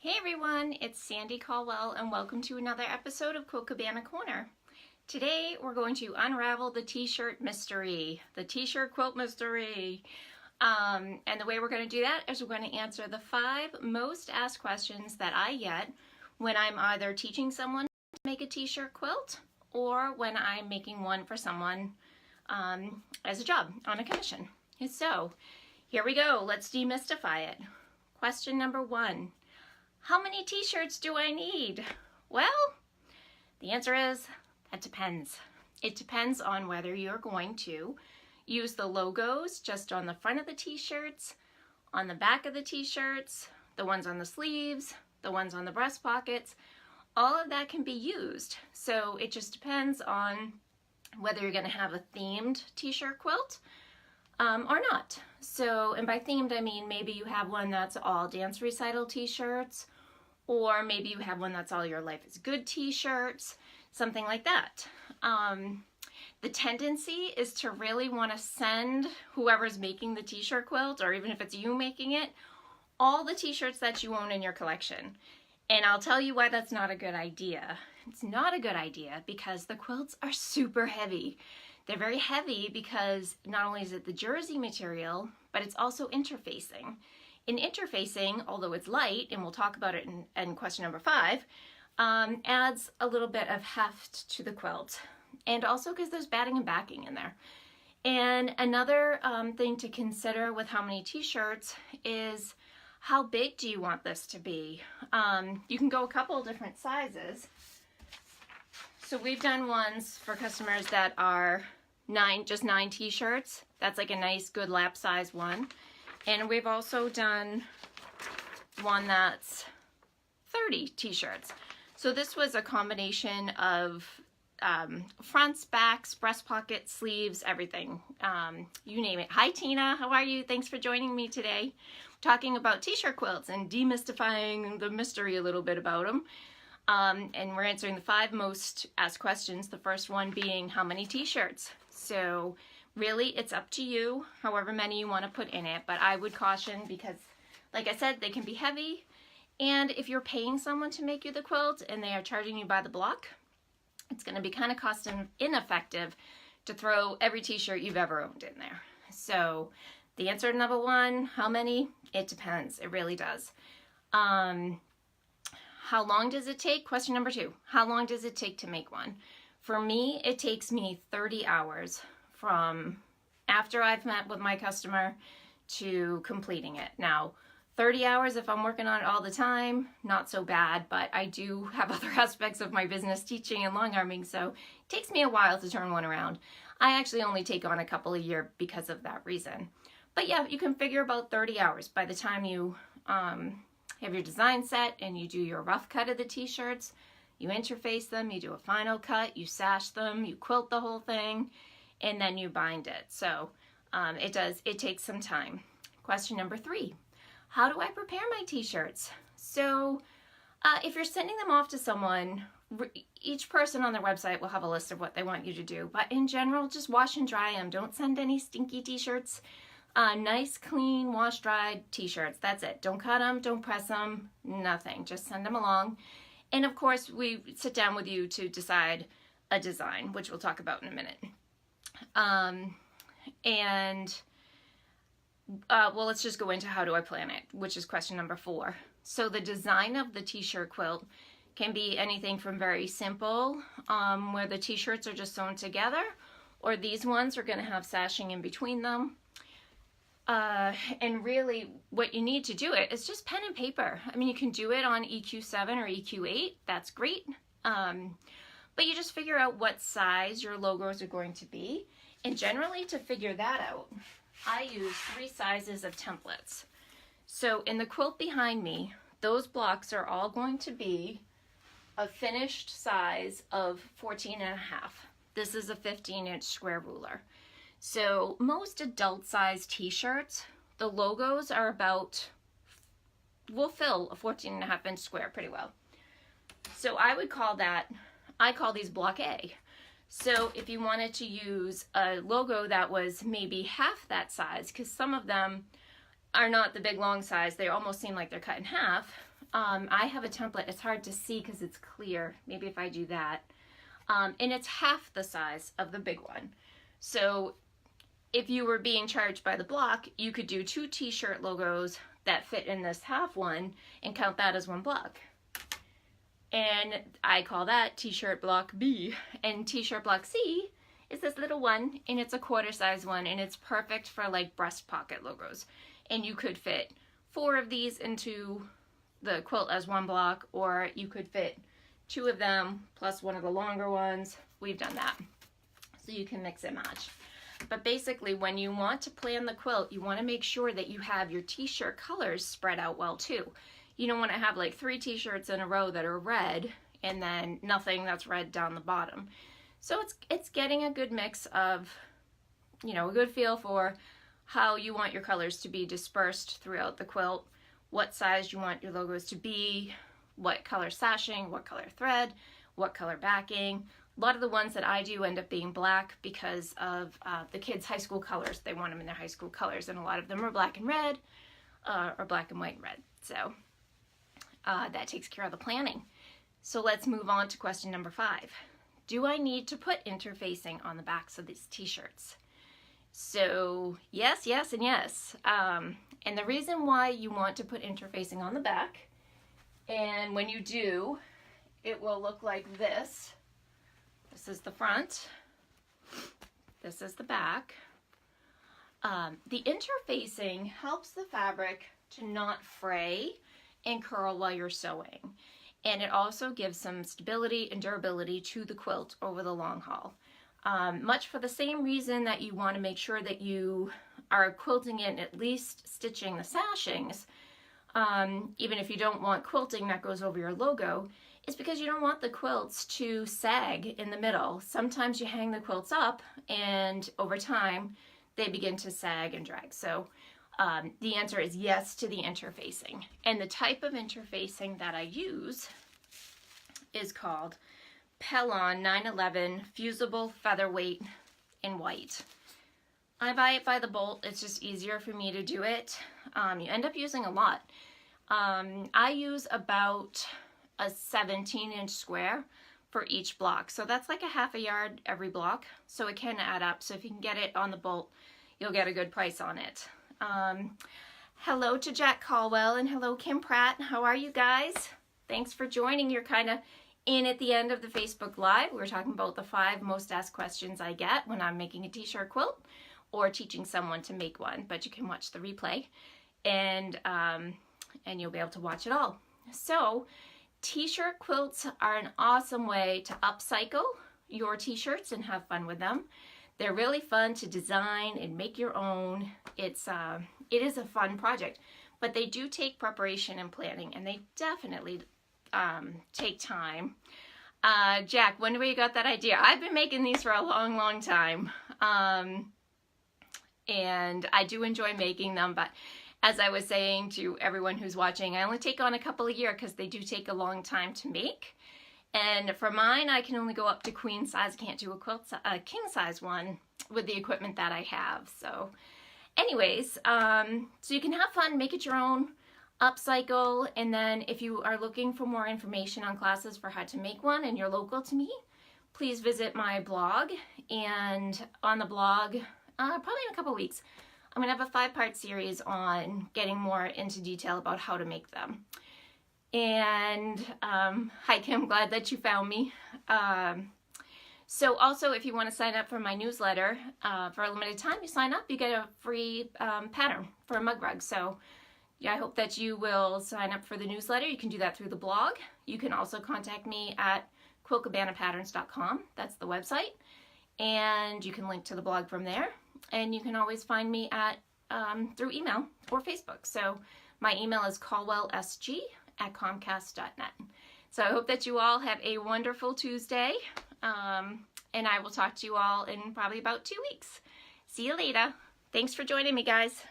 Hey everyone, it's Sandy Caldwell and welcome to another episode of Quilt Cabana Corner. Today we're going to unravel the t-shirt mystery, the t-shirt quilt mystery. And the way we're going to do that is we're going to answer the 5 most asked questions that I get when I'm either teaching someone to make a t-shirt quilt or when I'm making one for someone as a job on a commission. So here we go, let's demystify it. Question number 1. How many t-shirts do I need? Well, the answer is, that depends. It depends on whether you're going to use the logos just on the front of the t-shirts, on the back of the t-shirts, the ones on the sleeves, the ones on the breast pockets. All of that can be used. So it just depends on whether you're going to have a themed t-shirt quilt or not. So, and by themed I mean maybe you have one that's all dance recital t-shirts, or maybe you have one that's all your life is good t-shirts, something like that. The tendency is to really want to send whoever's making the t-shirt quilt, or even if it's you making it, all the t-shirts that you own in your collection. And I'll tell you why that's not a good idea. It's not a good idea because the quilts are super heavy. They're very heavy because not only is it the jersey material, but it's also interfacing. In interfacing, although it's light, and we'll talk about it in question number 5, adds a little bit of heft to the quilt. And also because there's batting and backing in there. And another thing to consider with how many t-shirts is how big do you want this to be? You can go a couple of different sizes. So we've done ones for customers that are just 9 t-shirts. That's like a nice good lap size one. And we've also done one that's 30 t-shirts. So this was a combination of fronts, backs, breast pockets, sleeves, everything. You name it. Hi Tina, how are you? Thanks for joining me today. Talking about t-shirt quilts and demystifying the mystery a little bit about them. And we're answering the 5 most asked questions. The first one being how many t-shirts. So really, it's up to you, however many you want to put in it, but I would caution because, like I said, they can be heavy, and if you're paying someone to make you the quilt and they are charging you by the block, it's going to be kind of cost ineffective to throw every t-shirt you've ever owned in there. So the answer to number 1, how many? It depends. It really does. How long does it take? Question number 2, how long does it take to make one? For me, it takes me 30 hours. From after I've met with my customer to completing it. Now, 30 hours if I'm working on it all the time, not so bad, but I do have other aspects of my business, teaching and long arming, so it takes me a while to turn one around. I actually only take on a couple a year because of that reason. But yeah, you can figure about 30 hours by the time you have your design set and you do your rough cut of the t-shirts, you interface them, you do a final cut, you sash them, you quilt the whole thing, and then you bind it. So it takes some time. Question number 3, how do I prepare my t-shirts? So if you're sending them off to someone, each person on their website will have a list of what they want you to do, but in general, just wash and dry them. Don't send any stinky t-shirts. Nice, clean, wash-dried t-shirts. That's it. Don't cut them, don't press them, nothing. Just send them along. And of course, we sit down with you to decide a design, which we'll talk about in a minute. Well, let's just go into how do I plan it, which is question number 4. So the design of the t-shirt quilt can be anything from very simple, where the t-shirts are just sewn together, or these ones are going to have sashing in between them. And really what you need to do it is just pen and paper. I mean, you can do it on EQ7 or EQ8. That's great. But you just figure out what size your logos are going to be. And generally to figure that out, I use 3 sizes of templates. So in the quilt behind me, those blocks are all going to be a finished size of 14.5. This is a 15-inch square ruler. So most adult size t-shirts, the logos are about, will fill a 14.5-inch square pretty well. So I would call that, I call these block A. So if you wanted to use a logo that was maybe half that size, because some of them are not the big long size, they almost seem like they're cut in half, I have a template. It's hard to see because it's clear. Maybe if I do that. And it's half the size of the big one. So if you were being charged by the block, you could do 2 t-shirt logos that fit in this half one and count that as one block. And I call that t-shirt block B. And t-shirt block C is this little one, and it's a quarter size one, and it's perfect for like breast pocket logos. And you could fit 4 of these into the quilt as one block, or you could fit 2 of them plus one of the longer ones. We've done that. So you can mix and match. But basically, when you want to plan the quilt, you want to make sure that you have your t-shirt colors spread out well too. You don't want to have like 3 t-shirts in a row that are red and then nothing that's red down the bottom. So it's getting a good mix of, you know, a good feel for how you want your colors to be dispersed throughout the quilt, what size you want your logos to be, what color sashing, what color thread, what color backing. A lot of the ones that I do end up being black because of the kids' high school colors. They want them in their high school colors, and a lot of them are black and red, or black and white and red. So that takes care of the planning. So let's move on to question number 5. Do I need to put interfacing on the backs of these t-shirts? So yes, yes, and yes. And the reason why you want to put interfacing on the back, and when you do, it will look like this. This is the front. This is the back. The interfacing helps the fabric to not fray and curl while you're sewing. And it also gives some stability and durability to the quilt over the long haul. Much for the same reason that you want to make sure that you are quilting in at least stitching the sashings, even if you don't want quilting that goes over your logo, is because you don't want the quilts to sag in the middle. Sometimes you hang the quilts up and over time they begin to sag and drag. So the answer is yes to the interfacing. And the type of interfacing that I use is called Pellon 911 Fusible Featherweight in white. I buy it by the bolt. It's just easier for me to do it. You end up using a lot. I use about a 17-inch square for each block. So that's like a half a yard every block. So it can add up. So if you can get it on the bolt, you'll get a good price on it. Hello to Jack Caldwell and hello Kim Pratt. How are you guys? Thanks for joining. You're kind of in at the end of the Facebook Live. We're talking about the 5 most asked questions I get when I'm making a t-shirt quilt or teaching someone to make one, but you can watch the replay and you'll be able to watch it all. So t-shirt quilts are an awesome way to upcycle your t-shirts and have fun with them. They're really fun to design and make your own. It is a fun project, but they do take preparation and planning, and they definitely take time. Jack, when were you got that idea? I've been making these for a long, long time, and I do enjoy making them, but as I was saying to everyone who's watching, I only take on a couple a year because they do take a long time to make. And for mine, I can only go up to queen size. I can't do a king size one with the equipment that I have. So anyways, so you can have fun, make it your own, upcycle. And then if you are looking for more information on classes for how to make one and you're local to me, please visit my blog. And on the blog, probably in a couple weeks, I'm going to have a 5-part series on getting more into detail about how to make them. And hi Kim, glad that you found me. So also, if you want to sign up for my newsletter for a limited time, you sign up, you get a free pattern for a mug rug. So yeah, I hope that you will sign up for the newsletter. You can do that through the blog. You can also contact me at quiltcabanapatterns.com. That's the website. And you can link to the blog from there. And you can always find me at through email or Facebook. So my email is caldwellsg@comcast.net. So I hope that you all have a wonderful Tuesday, and I will talk to you all in probably about 2 weeks. See you later. Thanks for joining me, guys.